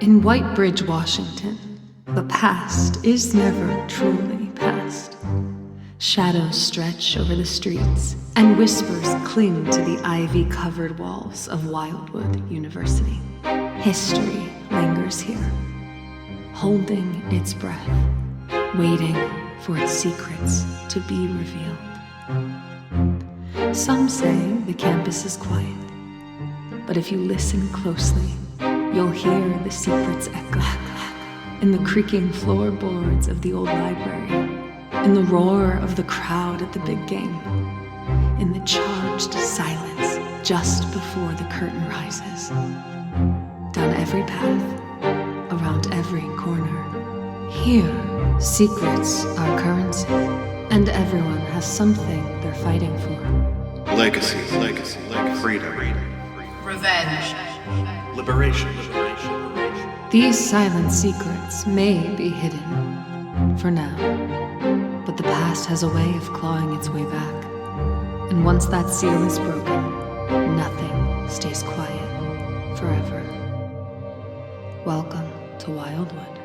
In Whitebridge, Washington, the past is never truly past. Shadows stretch over the streets, and whispers cling to the ivy-covered walls of Wildwood University. History lingers here, holding its breath, waiting for its secrets to be revealed. Some say the campus is quiet, but if you listen closely, you'll hear the secrets echo in the creaking floorboards of the old library, in the roar of the crowd at the big game, in the charged silence just before the curtain rises. Down every path, around every corner, here, secrets are currency, and everyone has something they're fighting for. Legacy, freedom, Revenge. liberation. These silent secrets may be hidden, for now, but the past has a way of clawing its way back. And once that seal is broken, nothing stays quiet forever. Welcome to Wildwood.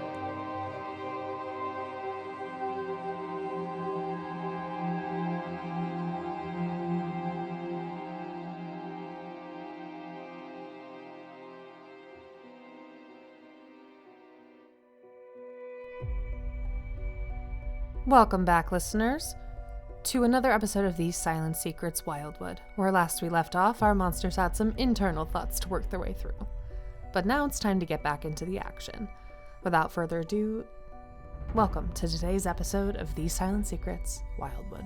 Welcome back, listeners, to another episode of These Silent Secrets Wildwood, where last we left off, our monsters had some internal thoughts to work their way through. But now it's time to get back into the action. Without further ado, welcome to today's episode of These Silent Secrets Wildwood.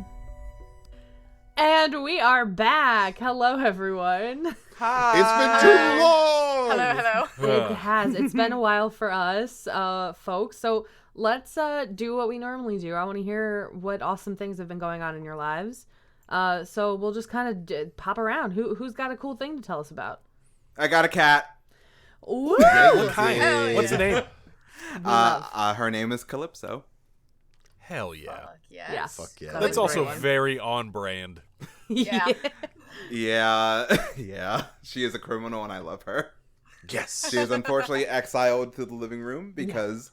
And we are back! Hello, everyone! Hi! It's been too long! Hello. It has. It's been a while for us, folks, so let's do what we normally do. I want to hear what awesome things have been going on in your lives. So we'll just kind of pop around. Who's got a cool thing to tell us about? I got a cat. Ooh! Yeah, What kind? What's the name? Her name is Calypso. Hell yeah. Fuck yes. Yeah. Fuck yeah. That's also Great one. very on brand. Yeah. Yeah. She is a criminal and I love her. Yes. She is unfortunately exiled to the living room because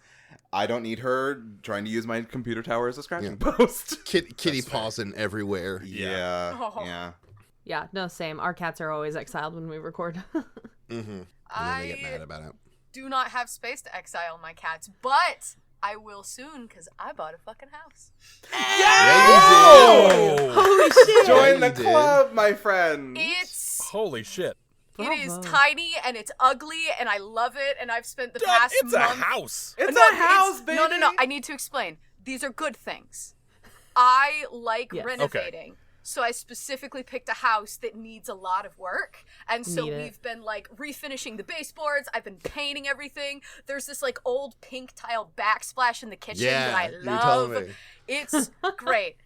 I don't need her trying to use my computer tower as a scratching post. Kitty pausing everywhere. Yeah. Oh. Yeah. Yeah, no, same. Our cats are always exiled when we record. Mm-hmm. And then they get mad about it. Do not have space to exile my cats, but I will soon because I bought a fucking house. Yeah, you did. Holy shit! Join the you did. club, my friend. It Holy shit. is Bravo. tiny and it's ugly and I love it and I've spent the past It's a month. house. It's No, a house, baby. No. I need to explain. These are good things. I like Yes. renovating. So I specifically picked a house that needs a lot of work. And so Need it. we've been like refinishing the baseboards. I've been painting everything. There's this like old pink tile backsplash in the kitchen that I Yeah, you told love. me. It's great.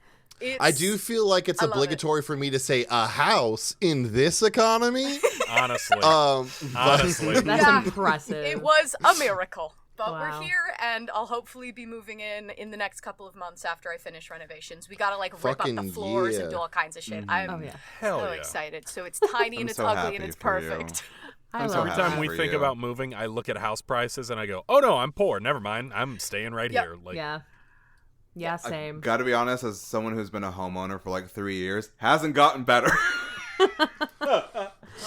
I do feel like it's I love obligatory for me to say a house in this economy. Honestly. But- Honestly. That's Yeah. impressive. It was a miracle. But Wow. we're here, and I'll hopefully be moving in the next couple of months after I finish renovations. We gotta like rip up the Fucking floors yeah. and do all kinds of shit. I'm Oh, yeah. Hell so yeah. excited. So it's tiny and I'm it's so ugly happy and it's for you. perfect. I I'm so love Every it. time we for think you. about moving, I look at house prices and I go, oh no, I'm poor. Never mind. I'm staying right Yep. here. Like, Yeah, same. Gotta be honest, as someone who's been a homeowner for like 3 years, hasn't gotten better.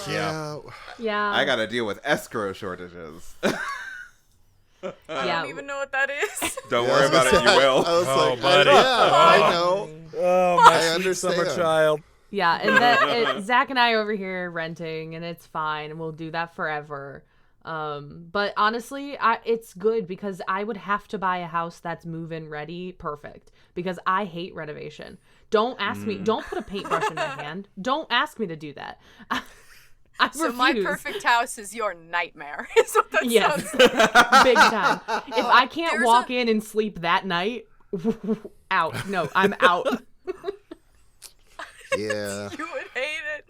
Yeah. Yeah. I gotta deal with escrow shortages. I Yeah. don't even know what that is. Don't worry about it, you will. I was Oh, like, buddy. I know. Oh, I my sweet understand. summer child. Yeah, and Zach and I over here renting, and it's fine, and we'll do that forever. But honestly, it's good because I would have to buy a house that's move-in ready, perfect, because I hate renovation. Don't ask me. Don't put a paintbrush in my hand. Don't ask me to do that. I So refuse. my perfect house is your nightmare. Is what that Yes, sounds like. big time. If I can't There's walk in and sleep that night, out. No, I'm out. Yeah. You would hate it.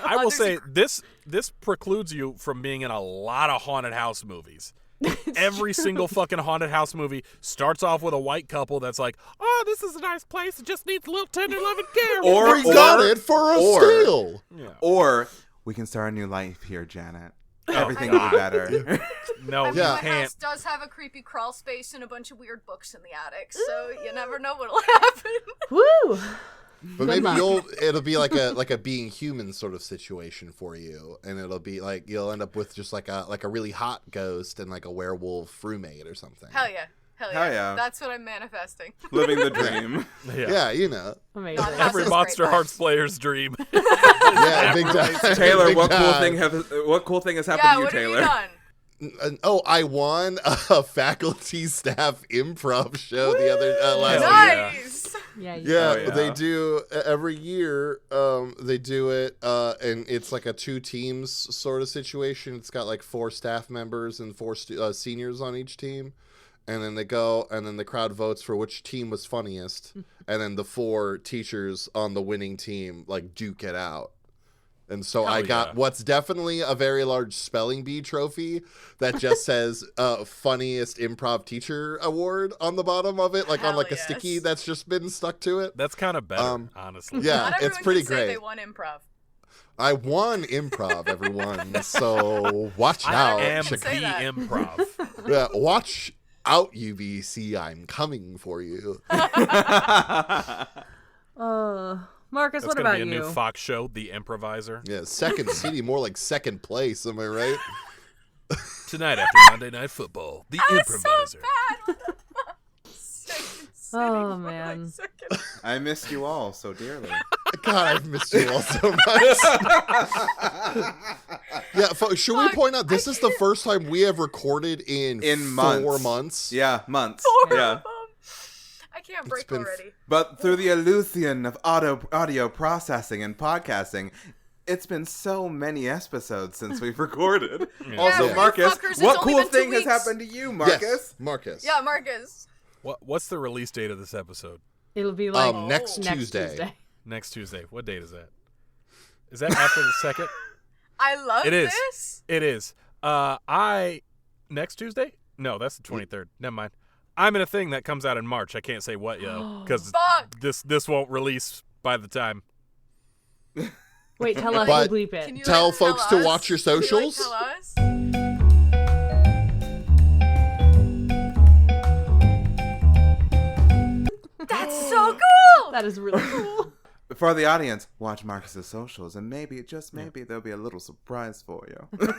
I will there's say this precludes you from being in a lot of haunted house movies. Every single fucking haunted house movie starts off with a white couple that's like, oh, this is a nice place. It just needs a little tender loving care. We got it for a steal. Yeah. Or we can start a new life here, Janet. Everything God. will be better. No, I mean, you my can't. house does have a creepy crawl space and a bunch of weird books in the attic, so you never know what'll happen. Woo! But maybe luck. it'll be like a being human sort of situation for you, and it'll be like you'll end up with just like a really hot ghost and like a werewolf roommate or something. Hell yeah. Hell yeah. Hell yeah. That's what I'm manifesting. Living the dream. Yeah, you know. Amazing. God, Every That's Monster great. Hearts player's dream. Yeah, big time. Taylor, Big what cool time. thing has happened Yeah, to you, what have Taylor? you done? Oh, I won a faculty staff improv show the other last Hell week. yeah. Nice! Yeah, Yeah, Oh, yeah. they do every year. They do it, and it's like a 2 teams sort of situation. It's got like 4 staff members and 4 seniors on each team, and then they go, and then the crowd votes for which team was funniest, and then the 4 teachers on the winning team like duke it out. And so Hell I got yeah. what's definitely a very large spelling bee trophy that just says funniest improv teacher award on the bottom of it, like on Hell like a yes. sticky that's just been stuck to it. That's kind of better, honestly. Yeah, Not it's everyone pretty can say great. they won improv. I won improv, everyone. So watch I out. am Say the that. improv. Yeah, watch out, UBC. I'm coming for you. Marcus, That's what gonna about be a you? new Fox show, The Improviser. Yeah, second city, more like second place. Am I right? Tonight after Monday Night Football, The Improviser. Oh, man. I missed you all so dearly. God, I've missed you all so much. Yeah, should we point out this is the first time we have recorded in 4 months. months? Yeah, months. Four Yeah. of them. I can't break been already. But through the illusion of audio processing and podcasting, it's been so many episodes since we've recorded. Also, Yeah. Marcus, Fuckers, it's what only cool been 2 thing has weeks. happened to you, Marcus? Yes, Marcus. Yeah, Marcus. What's the release date of this episode? It'll be like Next next Tuesday. Next Tuesday. What date is that? Is that after the 2nd? I love It is. this. It is. Next Tuesday? No, that's the 23rd. Never mind. I'm in a thing that comes out in March. I can't say what, because Fuck. this won't release by the time. Wait, tell us. But- We'll bleep Can it. you Tell like, folks tell to us? watch your Can you, like, socials. tell us? That's so cool. That is really cool. For the audience, watch Marcus's socials, and maybe, just maybe, there'll be a little surprise for you.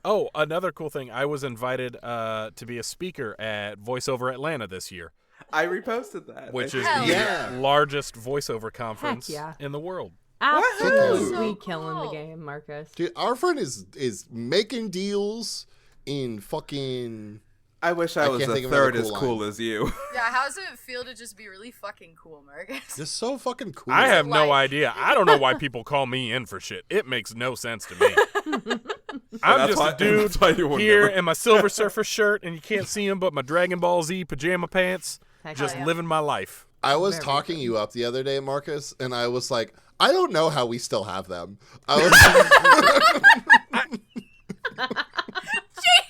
Oh, another cool thing. I was invited to be a speaker at VoiceOver Atlanta this year, I reposted that. which is Hell the yeah. largest voiceover conference yeah. in the world. Absolutely So killing the cool. game, Marcus. Dude, our friend is making deals in fucking... I wish I was can't a think of another third as cool cool line. as you. Yeah, how does it feel to just be really fucking cool, Marcus? Just so fucking cool. I have no Like- idea. I don't know why people call me in for shit. It makes no sense to me. I'm That's just why- a dude that's why you won't here never- in my Silver Surfer shirt, and you can't see him, but my Dragon Ball Z pajama pants, Heck just yeah. living my life. I was Very talking good. you up the other day, Marcus, and I was like, I don't know how we still have them. I was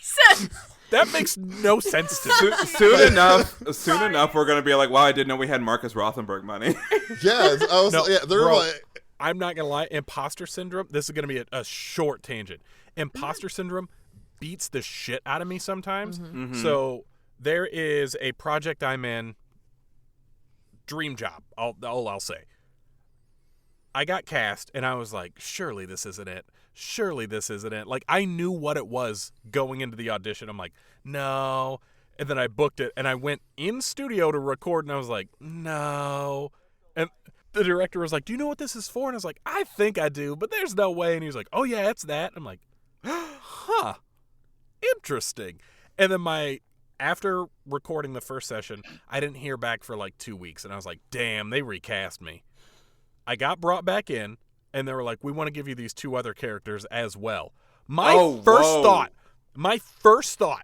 Jesus! That makes no sense to me. Soon enough, we're gonna be like, "Wow, I didn't know we had Marcus Rothenberg money." yeah, I was No, yeah, they're bro. like I'm not gonna lie. Imposter syndrome. This is gonna be a short tangent. Imposter syndrome beats the shit out of me sometimes. So there is a project I'm in. Dream job. I'll say. I got cast, and I was like, surely this isn't it. Surely this isn't it. Like, I knew what it was going into the audition. I'm like, no. And then I booked it, and I went in studio to record, and I was like, no. And the director was like, do you know what this is for? And I was like, I think I do, but there's no way. And he was like, oh, yeah, it's that. I'm like, huh, interesting. And then after recording the first session, I didn't hear back for like 2 weeks, and I was like, damn, they recast me. I got brought back in, and they were like, we want to give you these 2 other characters as well. My first thought,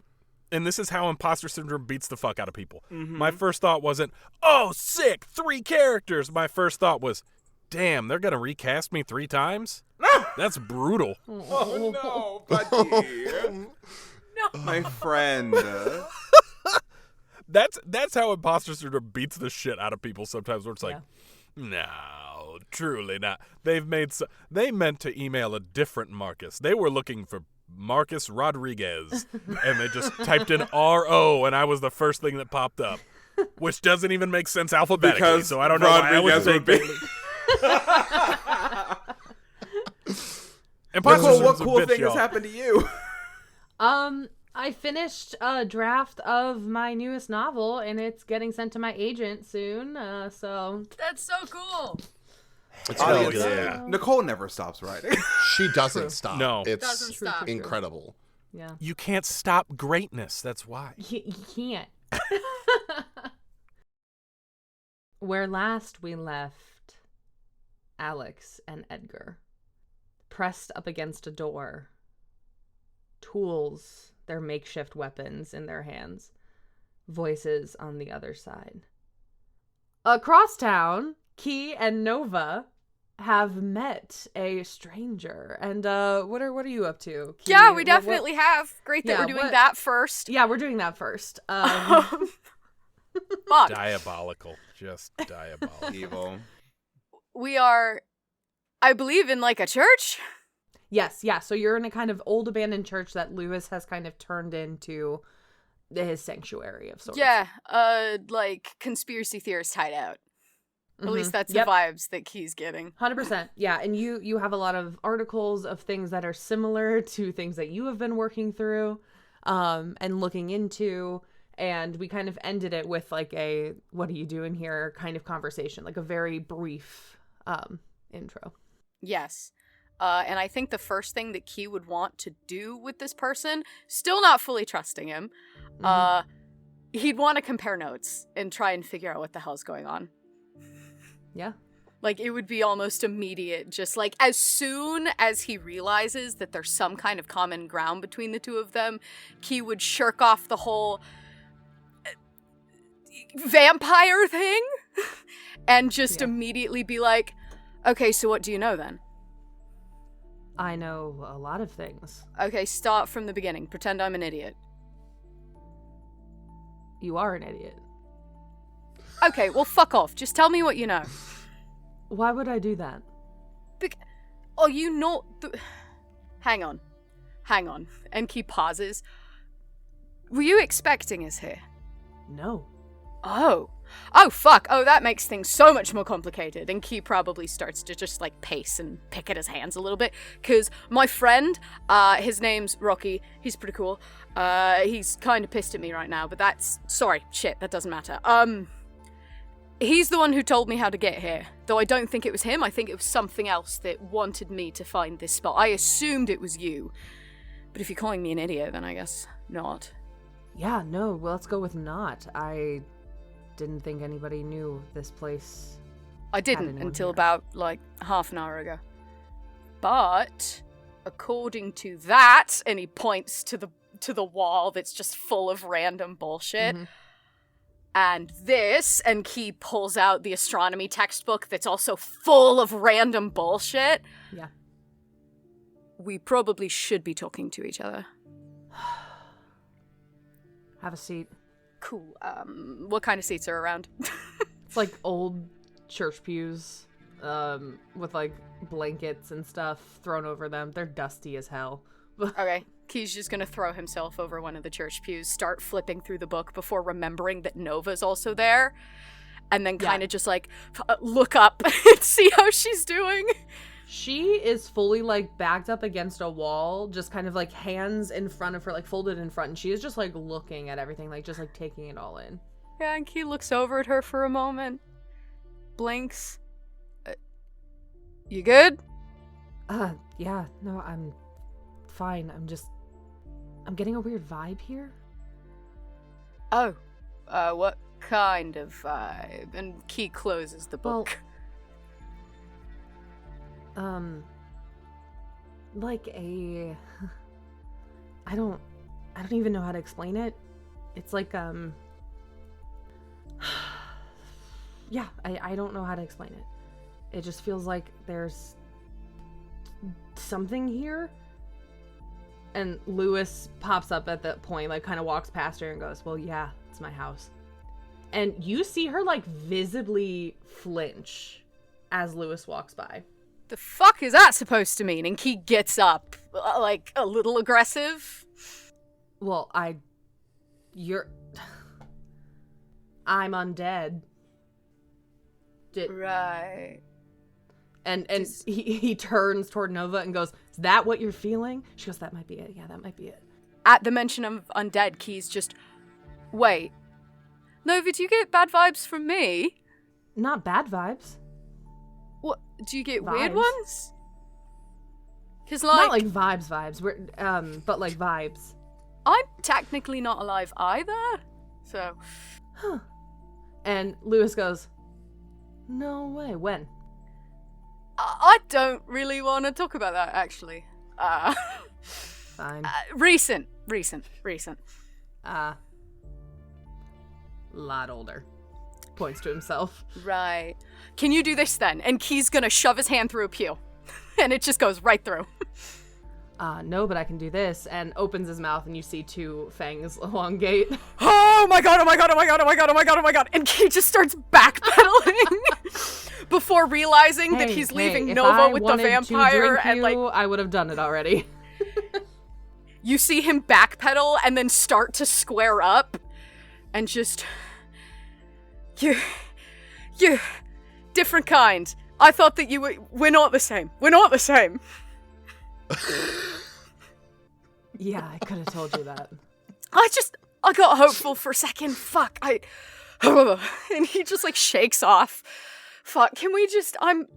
and this is how imposter syndrome beats the fuck out of people. My first thought wasn't, oh, sick, 3 characters. My first thought was, damn, they're going to recast me 3 times? That's brutal. Oh no, buddy! No. My friend. That's how imposter syndrome beats the shit out of people sometimes, where it's like, no, truly not. They meant to email a different Marcus. They were looking for Marcus Rodriguez. And they just typed in R-O, and I was the first thing that popped up. Which doesn't even make sense alphabetically, Because so I don't know why I was Rodriguez would thinking. And Parker Nicole, what was a cool bitch, thing y'all. has happened to you? I finished a draft of my newest novel, and it's getting sent to my agent soon. So That's so cool. It's Oh, really good. yeah. Nicole never stops writing. She doesn't stop. No. It's Doesn't stop. incredible. yeah, You can't stop greatness, that's why. you can't. Where last we left Alex and Edgar, pressed up against a door, tools, their makeshift weapons in their hands, voices on the other side. Across town, Key and Nova have met a stranger. And what are you up to, Key? Yeah, we What- definitely have. Great that Yeah, we're doing what- that first. Yeah, we're doing that first. Fuck. Diabolical. Just diabolical. Evil. We are, I believe, in like a church. Yes, yeah. So you're in a kind of old abandoned church that Lewis has kind of turned into his sanctuary of sorts. Yeah, like conspiracy theorist hideout. At least that's Yep. the vibes that Key's getting. 100%. Yeah, and you have a lot of articles of things that are similar to things that you have been working through and looking into, and we kind of ended it with like a what are you doing here kind of conversation, like a very brief intro. Yes. And I think the first thing that Key would want to do with this person, still not fully trusting him, he'd want to compare notes and try and figure out what the hell's going on. Yeah. Like, it would be almost immediate, just like, as soon as he realizes that there's some kind of common ground between the two of them, Key would shirk off the whole vampire thing and just immediately be like, okay, so what do you know then? I know a lot of things. Okay, start from the beginning. Pretend I'm an idiot. You are an idiot. Okay, well, fuck off. Just tell me what you know. Why would I do that? Oh, you know... Hang on. And Key pauses. Were you expecting us here? No. Oh, fuck. Oh, that makes things so much more complicated. And Key probably starts to just, like, pace and pick at his hands a little bit. Because my friend, his name's Rocky. He's pretty cool. He's kind of pissed at me right now, but that's... Sorry, shit, that doesn't matter. He's the one who told me how to get here. Though I don't think it was him. I think it was something else that wanted me to find this spot. I assumed it was you. But if you're calling me an idiot, then I guess not. Yeah, no, well, let's go with not. I didn't think anybody knew this place. I didn't anyone until here. about, like, half an hour ago. But, according to that, and he points to the wall that's just full of random bullshit, and this, and Key pulls out the astronomy textbook that's also full of random bullshit. Yeah. We probably should be talking to each other. Have a seat. Cool. What kind of seats are around? It's like old church pews with like blankets and stuff thrown over them. They're dusty as hell. Okay. Key's just gonna throw himself over one of the church pews, start flipping through the book before remembering that Nova's also there, and then kind of just like look up and see how she's doing. She is fully like backed up against a wall, just kind of like hands in front of her, like folded in front, and she is just like looking at everything, like just like taking it all in. Yeah, and Key looks over at her for a moment, blinks. You good? Yeah, no, I'm fine. I'm getting a weird vibe here. Oh, what kind of vibe? And Key closes the book. Like a... I don't even know how to explain it. It's like, yeah, I don't know how to explain it. It just feels like there's something here. And Lewis pops up at that point, like kind of walks past her and goes, well, yeah, it's my house. And you see her like visibly flinch as Lewis walks by. The fuck is that supposed to mean? And Key gets up, like, a little aggressive. Well, I'm undead. Right. And he turns toward Nova and goes, "Is that what you're feeling?" She goes, "That might be it. Yeah, that might be it." At the mention of undead, Key's just, wait. Nova, do you get bad vibes from me? Not bad vibes. What? Do you get Vibes. weird ones? Because, Not like vibes. We're, but like vibes. I'm technically not alive either. So. Huh. And Lewis goes, "No way. When?" I don't really want to talk about that, actually. Fine. Recent. Lot older. Points to himself. Right. Can you do this then? And Key's gonna shove his hand through a pew. And it just goes right through. No, but I can do this. And opens his mouth and you see two fangs elongate. Oh my god. And Key just starts backpedaling before realizing that he's leaving if Nova I with the wanted to vampire drink and, like, you, I would have done it already. you see him backpedal and then start to square up and just... You... Different kind. I thought that you were... We're not the same. Yeah, I could have told you that. I got hopeful for a second. Fuck, and he just, like, shakes off. Fuck, can we just, And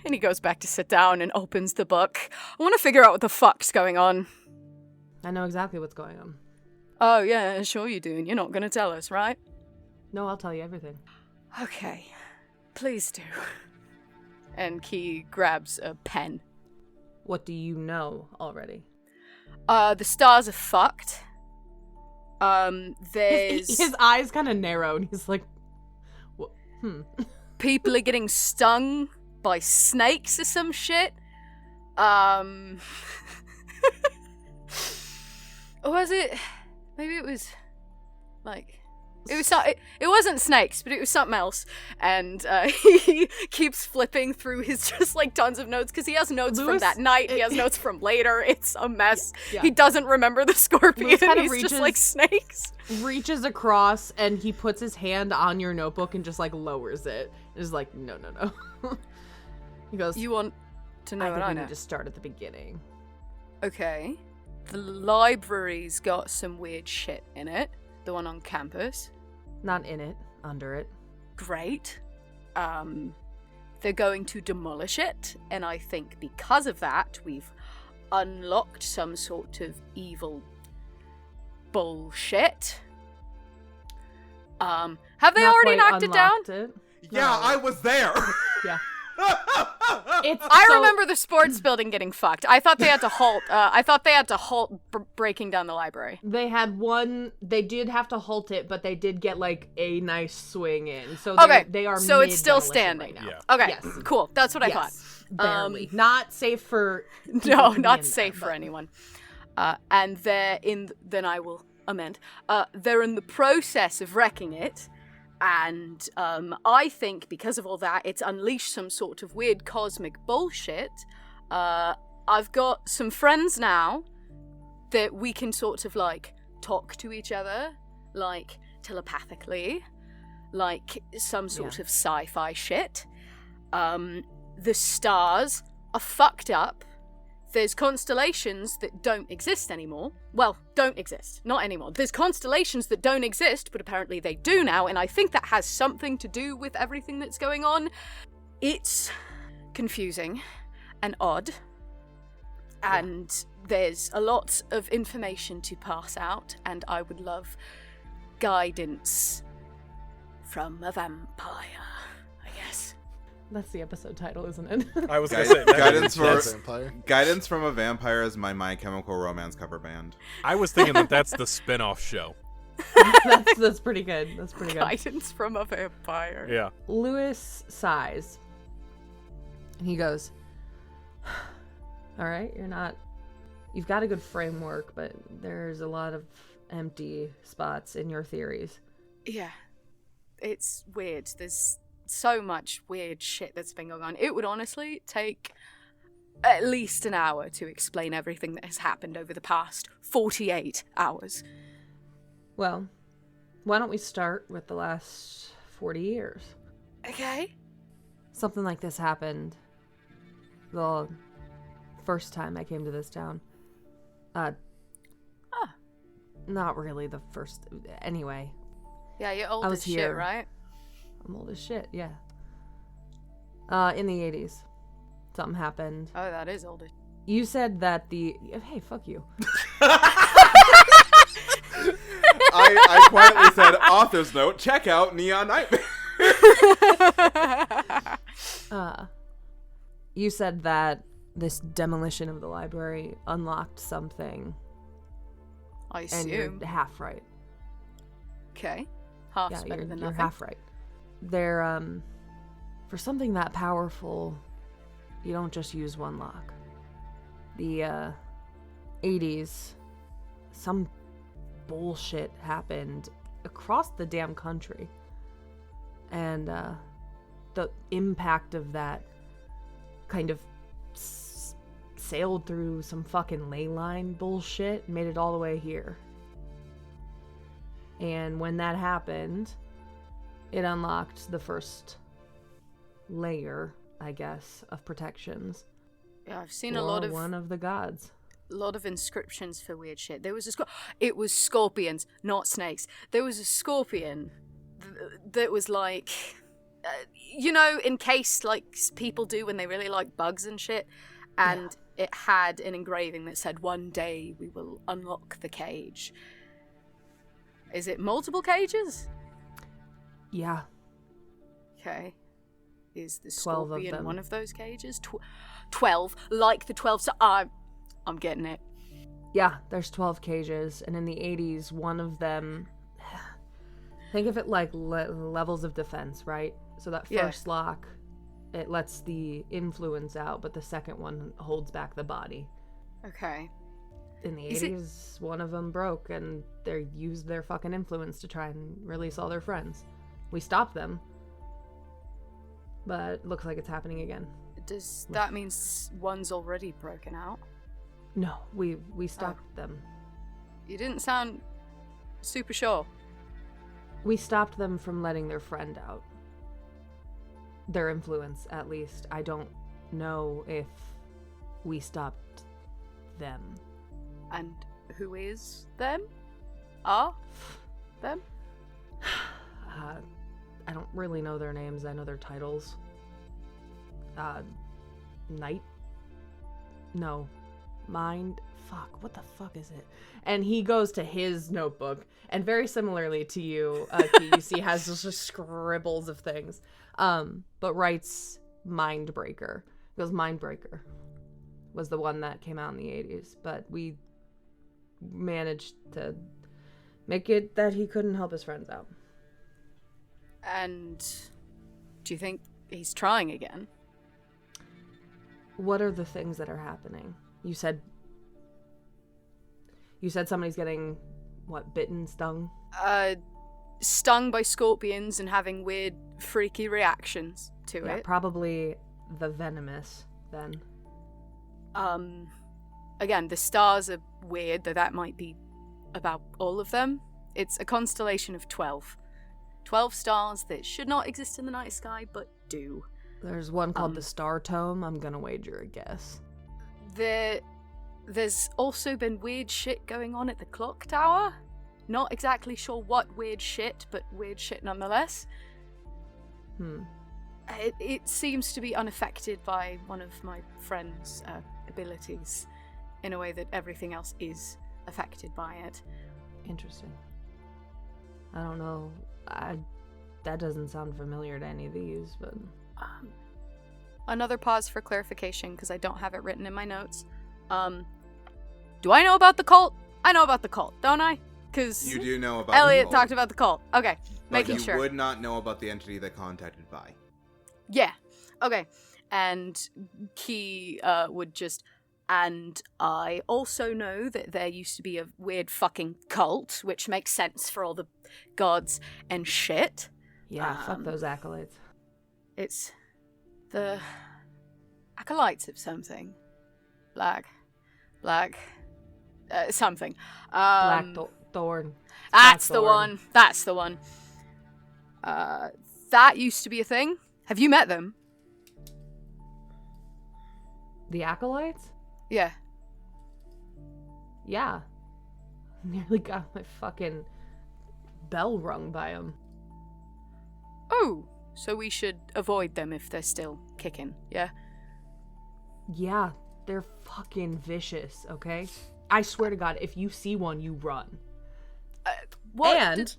he goes back to sit down and opens the book. I want to figure out what the fuck's going on. I know exactly what's going on. Oh, yeah, sure you do, and you're not gonna tell us, right? No, I'll tell you everything. Okay, please do. And Key grabs a pen. What do you know already? The stars are fucked. There's... His eyes kind of narrow, and he's like, People are getting stung by snakes or some shit. Or was it... Maybe it was, like... It wasn't snakes, but it was something else. And he keeps flipping through his just, like, tons of notes, because he has notes from that night, he has notes from later. It's a mess. Yeah. He doesn't remember the scorpion. He's just like, snakes. Reaches across, and he puts his hand on your notebook and just, like, lowers it. It's like, no. He goes, "You want to know what I know?" We need to start at the beginning. Okay. The library's got some weird shit in it. The one on campus. Not in it, under it. Great. They're going to demolish it, and I think because of that, we've unlocked some sort of evil bullshit. Have they Not already quite knocked it down? it. Yeah, No. I was there. Yeah. I remember the sports building getting fucked. I thought they had to halt. Breaking down the library. They had one. They did have to halt it, but they did get, like, a nice swing in. So okay, they are. So it's still mid-demolition standing. right now. Yeah. Okay, Yes. cool. That's what I thought. Barely. Not safe for. No, not safe for anyone. And then I will amend. They're in the process of wrecking it. And I think because of all that, it's unleashed some sort of weird cosmic bullshit. I've got some friends now that we can sort of, like, talk to each other, like, telepathically, like some sort of sci-fi shit. The stars are fucked up. There's constellations that don't exist anymore. Well, don't exist. Not anymore. There's constellations that don't exist, but apparently they do now, and I think that has something to do with everything that's going on. It's confusing and odd, and there's a lot of information to pass out, and I would love guidance from a vampire, I guess. That's the episode title, isn't it? I was gonna say Guidance from a Vampire is my My Chemical Romance cover band. I was thinking that's the spin-off show. That's pretty good. That's pretty good. Guidance from a vampire. Yeah. Lewis sighs. And he goes, "All right, you've got a good framework, but there's a lot of empty spots in your theories." Yeah. It's weird. There's so much weird shit that's been going on. It would honestly take at least an hour to explain everything that has happened over the past 48 hours. Well, why don't we start with the last 40 years? Okay. Something like this happened the first time I came to this town. Not really the first. Anyway. Yeah, you're old I as was shit, here. right? I'm old as shit, yeah. In the 80s, something happened. Oh, that is old as You said that the... Hey, fuck you. I quietly said, author's note, check out Neon Nightmare. You said that this demolition of the library unlocked something. I And assume. you're half right. Okay. Half's better than you're nothing. half right. They're, for something that powerful, you don't just use one lock. The, 80s, some bullshit happened across the damn country. And, the impact of that kind of sailed through some fucking ley line bullshit and made it all the way here. And when that happened, it unlocked the first layer, I guess, of protections. Yeah, I've seen for a lot of one of the gods. inscriptions for weird shit. There was it was scorpions, not snakes. There was a scorpion that was like, encased like people do when they really like bugs and shit. And it had an engraving that said, "One day we will unlock the cage." Is it multiple cages? Yeah. Okay. Is the 12 of scorpion them. one of those cages? 12, like the 12. So I'm getting it. Yeah, there's 12 cages, and in the 80s, one of them... Think of it like levels of defense, right? So that first lock, it lets the influence out, but the second one holds back the body. Okay. In the 80s, one of them broke, and they used their fucking influence to try and release all their friends. We stopped them, but it looks like it's happening again. Does that mean one's already broken out? No, we stopped them. You didn't sound super sure. We stopped them from letting their friend out. Their influence, at least. I don't know if we stopped them. And who is them? Are them? I don't really know their names. I know their titles. Night? No. Mind? Fuck, what the fuck is it? And he goes to his notebook, and very similarly to you, you see has just scribbles of things, but writes Mindbreaker. He goes, Mindbreaker was the one that came out in the 80s, but we managed to make it that he couldn't help his friends out. And do you think he's trying again? What are the things that are happening? You said somebody's getting, what, bitten, stung? Stung by scorpions and having weird, freaky reactions to it. Probably the venomous, then. Again, the stars are weird, though that might be about all of them. It's a constellation of 12. 12 stars that should not exist in the night sky, but do. There's one called the Star Tome. I'm gonna wager a guess. There's also been weird shit going on at the clock tower. Not exactly sure what weird shit, but weird shit nonetheless. It seems to be unaffected by one of my friend's abilities in a way that everything else is affected by it. Interesting. I don't know. That doesn't sound familiar to any of these, but... Another pause for clarification, because I don't have it written in my notes. Do I know about the cult? I know about the cult, don't I? Because You do know about Elliott the cult, talked about the cult. Okay, but making you sure. would not know about the entity that contacted Vi. Yeah. Okay. And Key would just... And I also know that there used to be a weird fucking cult, which makes sense for all the gods and shit. Yeah, fuck those accolades. It's the acolytes of something. Black, something. Thorn. That's the Blackthorn. one. That's the one. That used to be a thing. Have you met them? The acolytes? Yeah. Yeah. Nearly got my fucking bell rung by them. Oh, so we should avoid them if they're still kicking, yeah? Yeah, they're fucking vicious, okay? I swear to God, if you see one, you run. What? And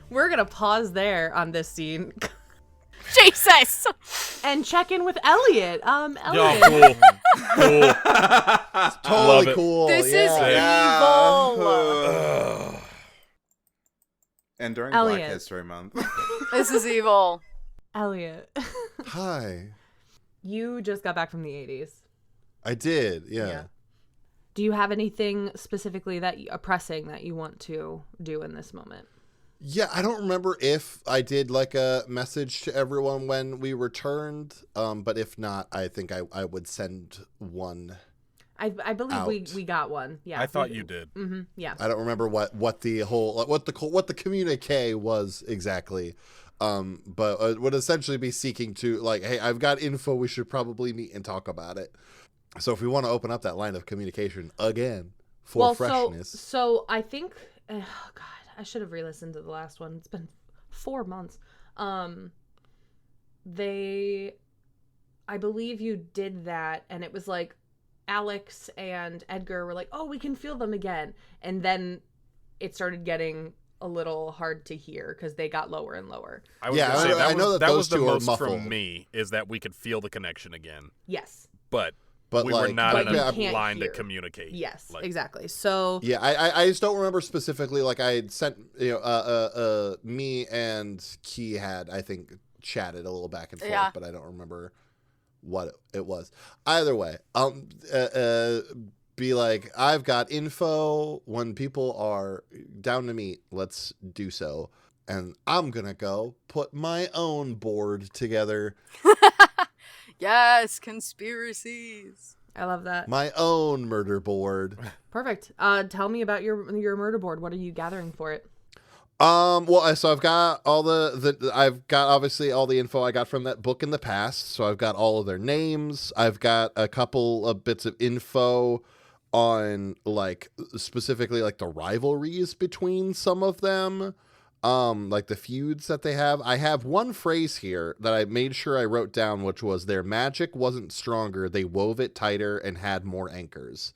we're gonna pause there on this scene Jesus! and check in with Elliott. Yo, Elliott. cool. Totally it. cool. This is yeah. evil! And during Elliott. Black History Month. This is evil. Elliott. Hi. You just got back from the 80s. I did, yeah. Do you have anything specifically pressing that you want to do in this moment? Yeah, I don't remember if I did like a message to everyone when we returned, but if not, I think I would send one. I believe Out. we got one. Yeah, I thought you did. Mm-hmm. Yeah. I don't remember what the communique was exactly, but it would essentially be seeking to like, hey, I've got info. We should probably meet and talk about it. So if we want to open up that line of communication again for freshness, so I think, oh God, I should have re-listened to the last one. It's been 4 months. I believe you did that, and it was like Alex and Edgar were like, oh, we can feel them again. And then it started getting a little hard to hear because they got lower and lower. I was gonna say, I know that that those was the two are most muffled. from me, is that we could feel the connection again. Yes. But we like, were not but in you a can't line hear. to communicate. Yes, Like, exactly. So yeah, I just don't remember specifically. Like I had sent, me and Key had, I think, chatted a little back and forth, Yeah. but I don't remember what it was. Either way, be like, I've got info. When people are down to meet, let's do so. And I'm gonna go put my own board together. Yes, conspiracies. I love that. My own murder board. Perfect. Tell me about your murder board. What are you gathering for it? Well, so I've got all I've got obviously all the info I got from that book in the past. So I've got all of their names. I've got a couple of bits of info on like specifically like the rivalries between some of them. Like the feuds that they have. I have one phrase here that I made sure I wrote down, which was their magic wasn't stronger. They wove it tighter and had more anchors.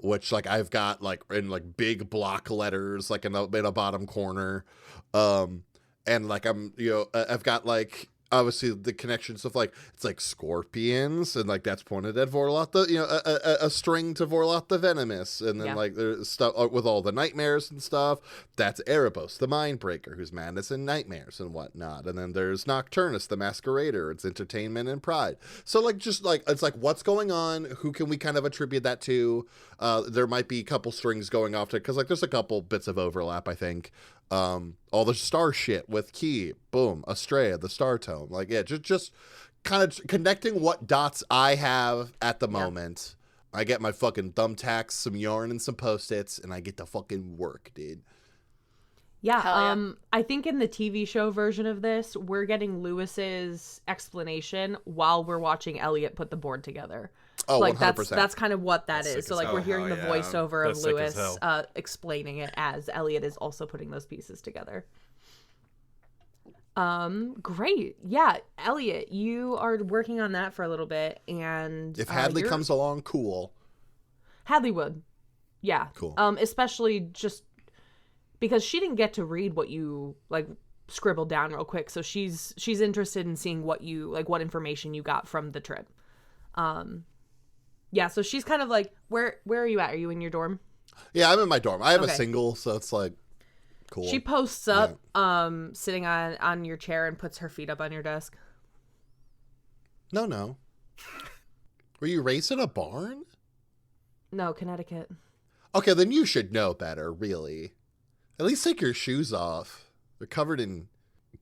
Which like I've got like in like big block letters, like in a bottom corner. And like I've got like obviously the connections of like it's like scorpions and like that's pointed at Vorloth a string to Vorloth the Venomous, and then like there's stuff with all the nightmares and stuff, that's Erebos the Mindbreaker, who's madness and nightmares and whatnot, and then there's Nocturnus the Masquerader, it's entertainment and pride. So like just like it's like what's going on, who can we kind of attribute that to? There might be a couple strings going off to, because like there's a couple bits of overlap, I think. All the star shit with Key, boom, Astrea, the star tome, like yeah, just kind of connecting what dots I have at the moment. I get my fucking thumbtacks, some yarn, and some post-its, and I get to fucking work, dude. Yeah, Hell yeah. I think in the TV show version of this, we're getting Lewis's explanation while we're watching Elliott put the board together. Oh, like 100%. that's kind of what that That's is. sick So as like hell. we're hearing Oh, the yeah. voiceover That's of sick as Lewis hell. explaining it as Elliott is also putting those pieces together. Great. Yeah, Elliott, you are working on that for a little bit, and If Hadley comes along, cool. Hadley would. Yeah. Cool. Especially just because she didn't get to read what you like scribbled down real quick, so she's interested in seeing what you like, what information you got from the trip. Yeah, so she's kind of like, where are you at? Are you in your dorm? Yeah, I'm in my dorm. I have Okay. a single, so it's like cool. She posts up, sitting on your chair and puts her feet up on your desk. No. Were you raised in a barn? No, Connecticut. Okay, then you should know better, really. At least take your shoes off. They're covered in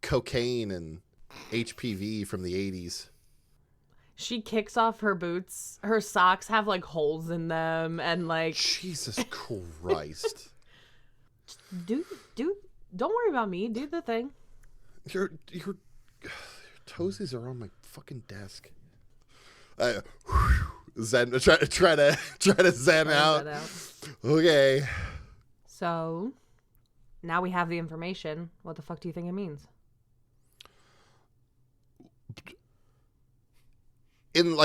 cocaine and HPV from the 80s. She kicks off her boots. Her socks have like holes in them, and like Jesus Christ. do don't worry about me. Do the thing. Your toesies are on my fucking desk. Zen, try to zen out. Okay. So now we have the information. What the fuck do you think it means? In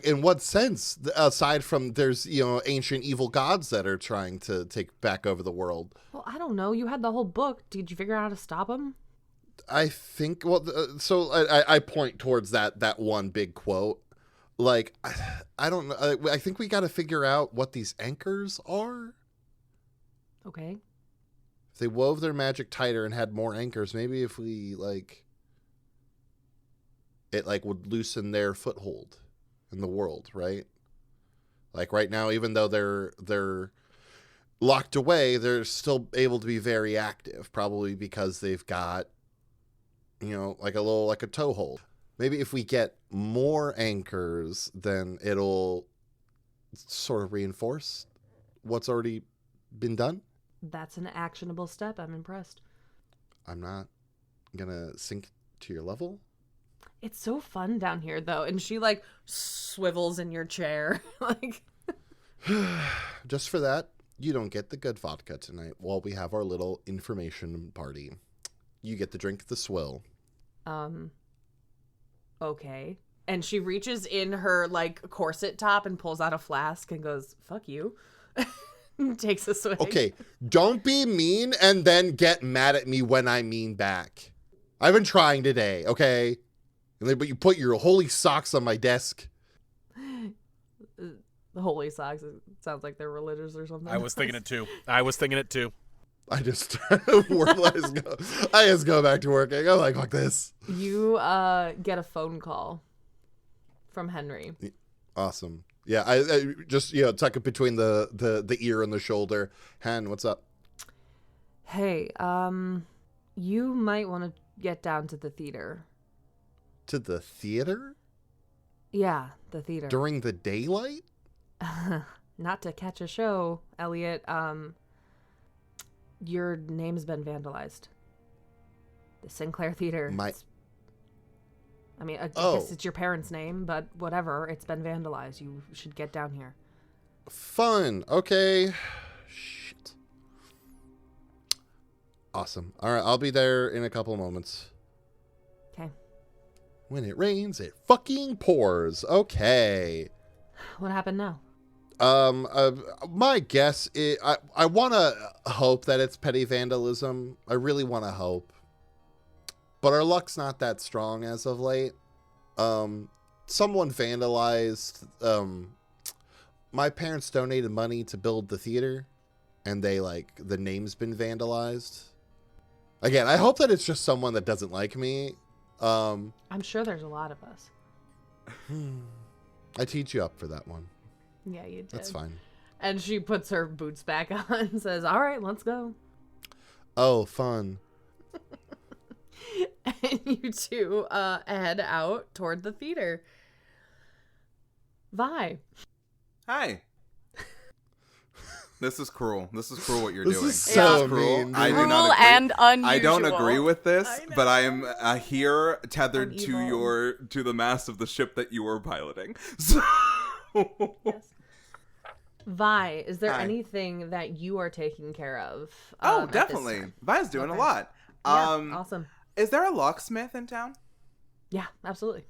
in what sense? Aside from there's ancient evil gods that are trying to take back over the world. Well, I don't know. You had the whole book. Did you figure out how to stop them? I think. Well, so I point towards that one big quote. Like, I don't know. I think we got to figure out what these anchors are. Okay. If they wove their magic tighter and had more anchors, maybe if we it would loosen their foothold in the world, right? Like right now, even though they're locked away, they're still able to be very active, probably because they've got a toehold. Maybe if we get more anchors, then it'll sort of reinforce what's already been done. That's an actionable step. I'm impressed. I'm not gonna sink to your level. It's so fun down here, though. And she, like, swivels in your chair. Like, just for that, you don't get the good vodka tonight while we have our little information party. You get to drink the swill. Okay. And she reaches in her, like, corset top and pulls out a flask and goes, fuck you. Takes a swig. Okay, don't be mean and then get mad at me when I mean back. I've been trying today, okay? But you put your holy socks on my desk. The holy socks. It sounds like they're religious or something. I was thinking it too. I just I just go back to working. I'm like, fuck this. You get a phone call from Henry. Awesome. Yeah, I just tuck it between the ear and the shoulder. Hen, what's up? Hey, you might want to get down to the theater. To the theater? Yeah, the theater. During the daylight? Not to catch a show, Elliott. Your name's been vandalized. The Sinclair Theater. I guess it's your parents' name, but whatever. It's been vandalized. You should get down here. Fun. Okay. Shit. Awesome. All right, I'll be there in a couple of moments. Okay. When it rains, it fucking pours. Okay. What happened now? My guess is I want to hope that it's petty vandalism. I really want to hope. But our luck's not that strong as of late. Someone vandalized. My parents donated money to build the theater, and the name's been vandalized. Again, I hope that it's just someone that doesn't like me. I'm sure there's a lot of us. I teed you up for that one. Yeah, you did. That's fine. And she puts her boots back on and says, all right, let's go. Oh, fun. And you two head out toward the theater. Vi. Hi. This is cruel. This is cruel what you're This doing. is so cruel. mean. I do Cruel not agree. and unusual. I don't agree with this, I know. but I am here tethered I'm to evil. the mast of the ship that you were piloting. So Yes. Vi, is there Hi. anything that you are taking care of? Oh, at this definitely. time? Vi's doing Okay. a lot. Yeah, awesome. Is there a locksmith in town? Yeah, absolutely.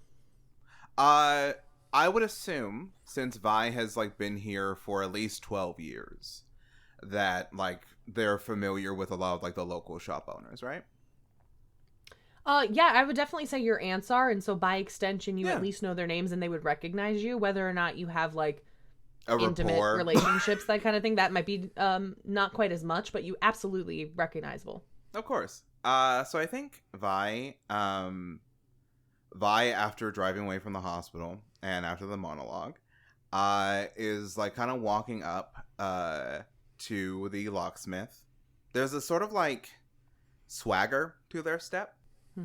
I would assume, since Vi has been here for at least 12 years, that they're familiar with a lot of the local shop owners, right? Yeah, I would definitely say your aunts are, and so by extension, you Yeah. at least know their names and they would recognize you, whether or not you have A intimate rapport. relationships, that kind of thing. That might be not quite as much, but you absolutely recognizable. Of course. So I think Vi, after driving away from the hospital and after the monologue, is kind of walking up to the locksmith. There's a sort of swagger to their step.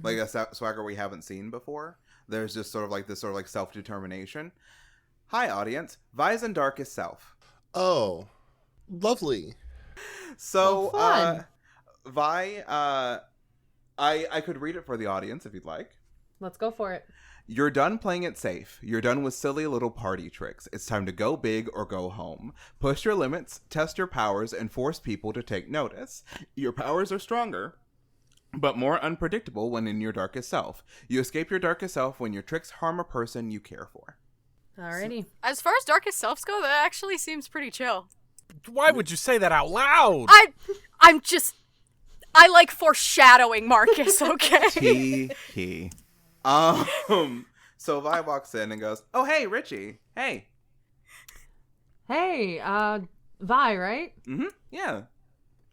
like a swagger we haven't seen before. There's just sort of like this sort of like self-determination. Hi, audience. Vi's and darkest self. Oh, lovely. So, fun. Vi, I could read it for the audience if you'd like. Let's go for it. You're done playing it safe. You're done with silly little party tricks. It's time to go big or go home. Push your limits, test your powers, and force people to take notice. Your powers are stronger, but more unpredictable when in your darkest self. You escape your darkest self when your tricks harm a person you care for. Alrighty. As far as darkest selves go, that actually seems pretty chill. Why would you say that out loud? I like foreshadowing, Marcus, okay? He. So Vi walks in and goes, "Oh, hey, Richie. Hey." Hey, Vi, right? Mm-hmm. Yeah.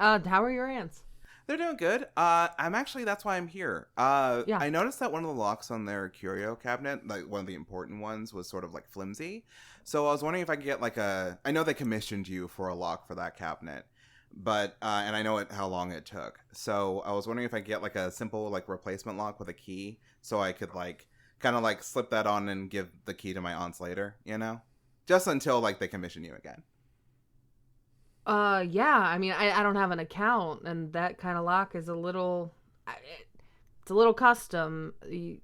How are your aunts? They're doing good. That's why I'm here. Yeah. I noticed that one of the locks on their curio cabinet, like one of the important ones, was sort of like flimsy. So I was wondering if I could get like I know they commissioned you for a lock for that cabinet, but, and I know how long it took. So I was wondering if I could get like a simple like replacement lock with a key so I could like kind of like slip that on and give the key to my aunts later, you know? Just until like they commission you again. Yeah, I mean, I don't have an account, and that kind of lock is a little, it's a little custom. You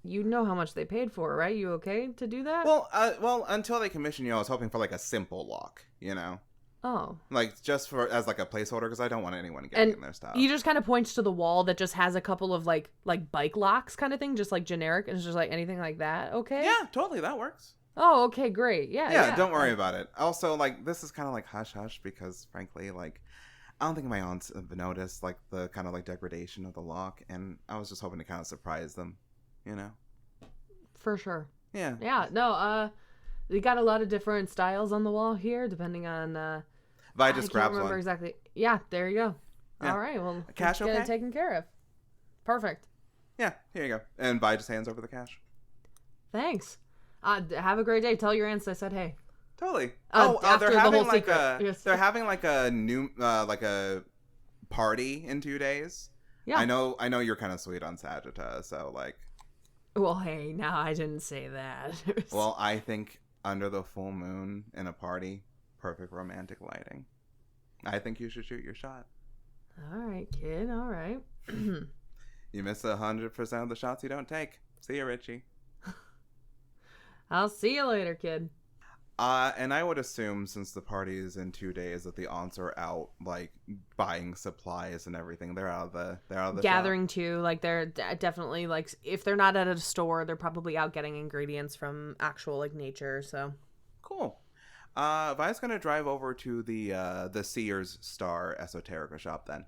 know how much they paid for, right? You okay to do that? Well, until they commission you, I was hoping for like a simple lock, you know? Oh. Like, just for, as like a placeholder, because I don't want anyone getting in their stuff. You just kind of points to the wall that just has a couple of like bike locks kind of thing, just like generic, and it's just like anything like that, okay? Yeah, totally, that works. Oh, okay, great. Yeah. Don't worry about it. Also, like, this is kind of like hush-hush because, frankly, like, I don't think my aunts have noticed, like, the kind of, like, degradation of the lock, and I was just hoping to kind of surprise them, you know? For sure. Yeah. Yeah, no, we got a lot of different styles on the wall here, depending on, Vi just grabs remember one. exactly. Yeah, there you go. Yeah. All right, well, Cash let's get okay? it taken care of. Perfect. Yeah, here you go. And Vi just hands over the cash. Thanks. Have a great day. Tell your aunts I said hey. Totally. After they're the having whole like secret. Yes. they're having like a new like a party in 2 days. Yeah. I know you're kind of sweet on Sagitta, so like. Well, hey, no, I didn't say that. Well, I think under the full moon in a party, perfect romantic lighting. I think you should shoot your shot. All right, kid. All right. You miss 100% of the shots you don't take. See you, Richie. I'll see you later, kid. And I would assume, since the party is in 2 days, that the aunts are out, like, buying supplies and everything. They're out of the Gathering shop. too. Like, they're definitely, like, if they're not at a store, they're probably out getting ingredients from actual, like, nature, so. Cool. Vi's gonna drive over to the Sears Star Esoterica shop then.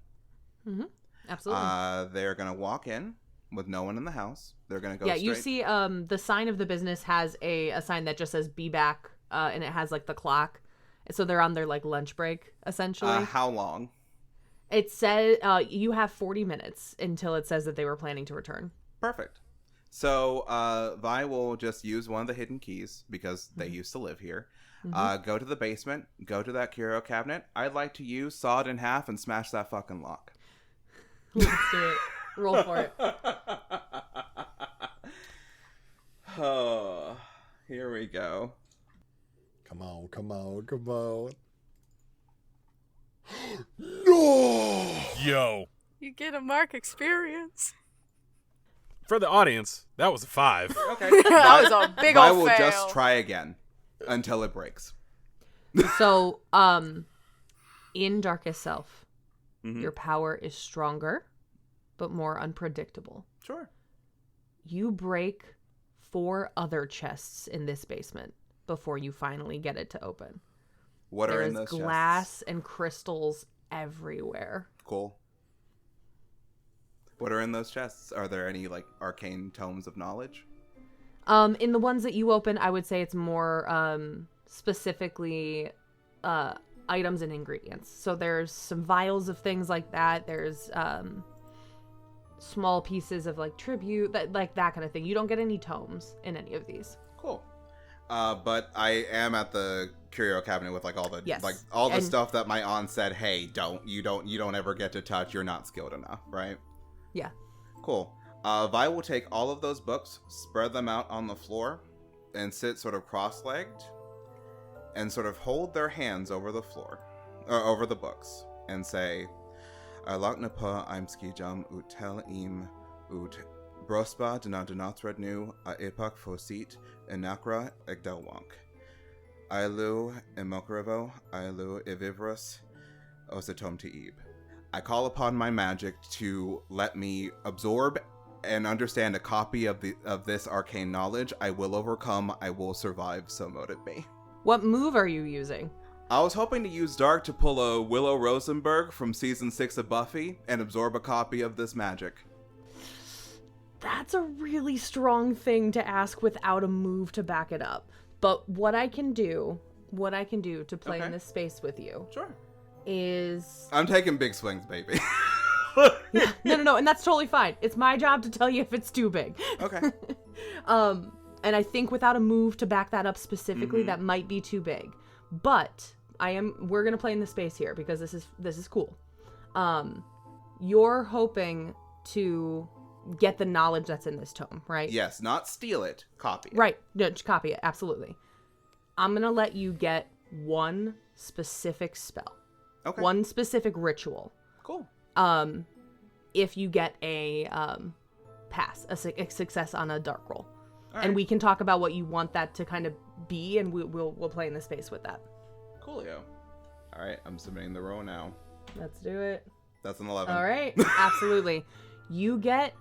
Mm-hmm. Absolutely. They're gonna walk in with no one in the house. They're gonna go. Yeah, straight... you see, the sign of the business has a sign that just says "Be back," and it has like the clock. So they're on their like lunch break essentially. How long? It says you have 40 minutes until it says that they were planning to return. Perfect. So Vi will just use one of the hidden keys because they used to live here. Mm-hmm. Go to the basement. Go to that curio cabinet. I'd like to use saw it in half and smash that fucking lock. Let's do it. Roll for it. Oh, here we go. Come on. No! Yo. You get a mark experience. For the audience, that was a 5. Okay. That was a big I old will fail. just try again until it breaks. So, in Darkest Self, Mhm. your power is stronger, but more unpredictable. Sure. You break 4 other chests in this basement before you finally get it to open. What are There in is those glass chests? and crystals everywhere. Cool. What are in those chests? Are there any like arcane tomes of knowledge? In the ones that you open, I would say it's more specifically items and ingredients. So there's some vials of things like that. There's small pieces of like tribute, that kind of thing. You don't get any tomes in any of these. Cool. But I am at the curio cabinet with like all the Yes. like all the And- stuff that my aunt said, "Hey, you don't ever get to touch. You're not skilled enough," right? Yeah. Cool. Vi will take all of those books, spread them out on the floor, and sit sort of cross-legged, and sort of hold their hands over the floor, or over the books, and say, Arlak napa imski jam ut tel im ut brospa dinatred nu a epak fosit enakra egdelwank. Ailu emokrevo, ailu evivros osatom teib. I call upon my magic to let me absorb and understand a copy of this arcane knowledge. I will overcome, I will survive, so mote it be. What move are you using? I was hoping to use Dark to pull a Willow Rosenberg from season 6 of Buffy and absorb a copy of this magic. That's a really strong thing to ask without a move to back it up. But what I can do to play in this space with you is... I'm taking big swings, baby. Yeah, no, and that's totally fine. It's my job to tell you if it's too big. Okay. And I think without a move to back that up specifically, that might be too big. But we're gonna play in the space here because this is cool. You're hoping to get the knowledge that's in this tome, right? Yes, not steal it, copy it. Right, no, just copy it, absolutely. I'm gonna let you get one specific spell. Okay. One specific ritual. Cool. If you get a pass, a success on a dark roll. All and right. we can talk about what you want that to kind of be, and we'll play in the space with that. Coolio. All right, I'm submitting the roll now. Let's do it. That's an 11. All right, absolutely. You get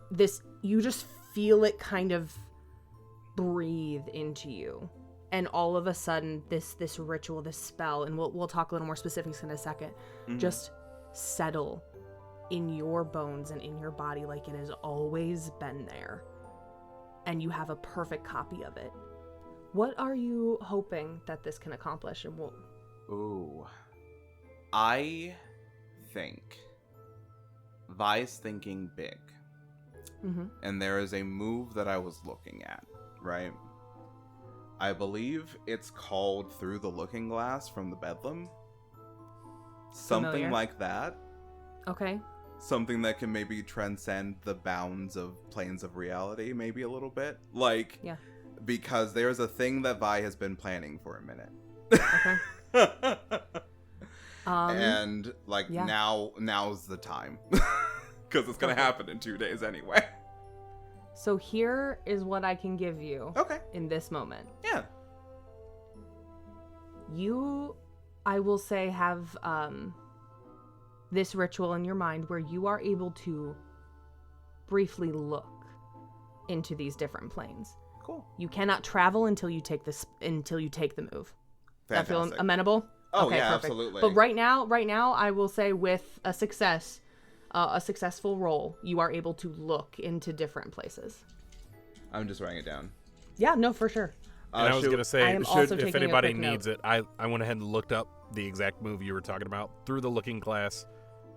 this, you just feel it kind of breathe into you. And all of a sudden, this ritual, this spell, and we'll talk a little more specifics in a second, just settle in your bones and in your body like it has always been there. And you have a perfect copy of it. What are you hoping that this can accomplish? And we'll... Ooh. I think Vi's thinking big. And there is a move that I was looking at, right? I believe it's called Through the Looking Glass from the Bedlam. Something Familiar. like that. Okay. Something that can maybe transcend the bounds of planes of reality, maybe a little bit. Like, Yeah. Because there's a thing that Vi has been planning for a minute. Okay. And, like, yeah. now's the time. Because it's going to happen in 2 days anyway. So here is what I can give you in this moment. Yeah. You, I will say, have this ritual in your mind where you are able to briefly look into these different planes. Cool. You cannot travel until you take the move. That feel Fantastic. amenable? Oh, okay, yeah, perfect. absolutely. But right now, I will say with a successful roll, you are able to look into different places. I'm just writing it down. Yeah, no, for sure. And I was going to I say, am also if taking a anybody quick needs note. it, I went ahead and looked up the exact move you were talking about, Through the Looking Glass.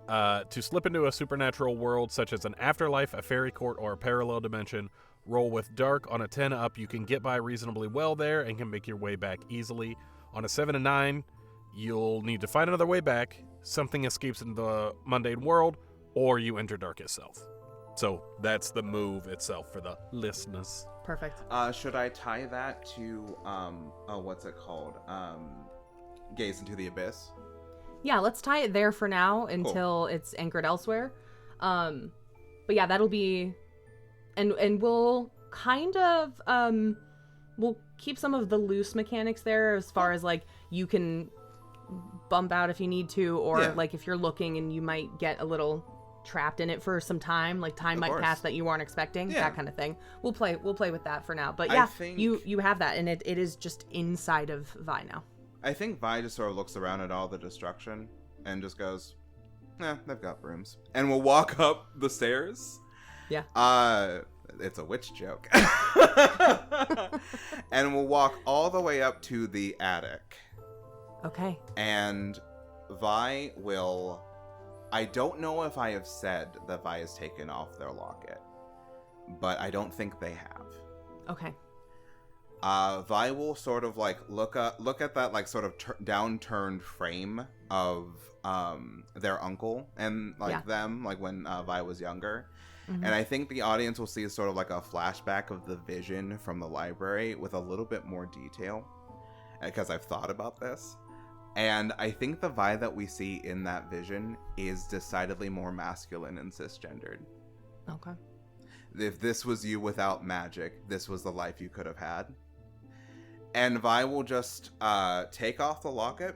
To slip into a supernatural world such as an afterlife, a fairy court, or a parallel dimension, roll with dark. On a 10 up, you can get by reasonably well there and can make your way back easily. On a 7 and 9, you'll need to find another way back. Something escapes into the mundane world, or you enter dark itself. So that's the move itself for the listeners. Perfect. Should I tie that to, what's it called? Gaze into the Abyss? Yeah, let's tie it there for now until it's anchored elsewhere. But yeah, that'll be, and we'll kind of, we'll keep some of the loose mechanics there as far as like you can bump out if you need to, or like if you're looking and you might get a little trapped in it for some time, like time might pass that you weren't expecting, that kind of thing. We'll play with that for now. But yeah, you have that, and it is just inside of Vi now. I think Vi just sort of looks around at all the destruction and just goes, they've got brooms. And we'll walk up the stairs. Yeah. It's a witch joke. And we'll walk all the way up to the attic. Okay. And Vi will... I don't know if I have said that Vi has taken off their locket, but I don't think they have. Okay. Vi will sort of like look at that like sort of downturned frame of their uncle and like them, like when Vi was younger, And I think the audience will see sort of like a flashback of the vision from the library with a little bit more detail, because I've thought about this. And I think the Vi that we see in that vision is decidedly more masculine and cisgendered. Okay. If this was you without magic, this was the life you could have had. And Vi will just take off the locket,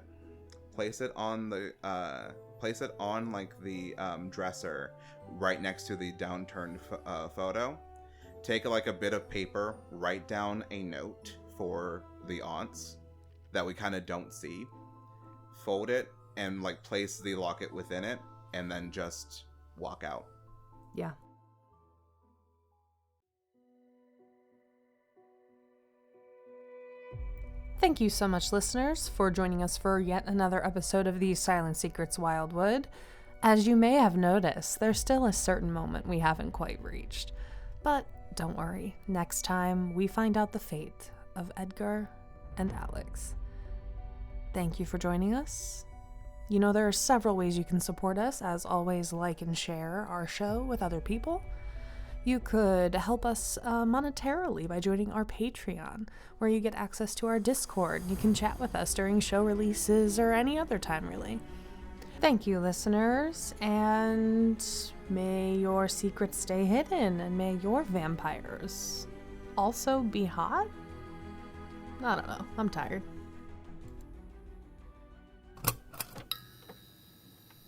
place it on the like the dresser right next to the downturned photo. Take like a bit of paper, write down a note for the aunts that we kind of don't see. Fold it and like place the locket within it, and then just walk out. Yeah. Thank you so much, listeners, for joining us for yet another episode of the Silent Secrets Wildwood. As you may have noticed, there's still a certain moment we haven't quite reached. But don't worry, next time we find out the fate of Edgar and Alex. Thank you for joining us. You know, there are several ways you can support us. As always, like and share our show with other people. You could help us monetarily by joining our Patreon, where you get access to our Discord. You can chat with us during show releases or any other time, really. Thank you, listeners, and may your secrets stay hidden, and may your vampires also be hot? I don't know. I'm tired.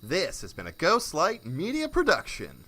This has been a Ghostlight Media production.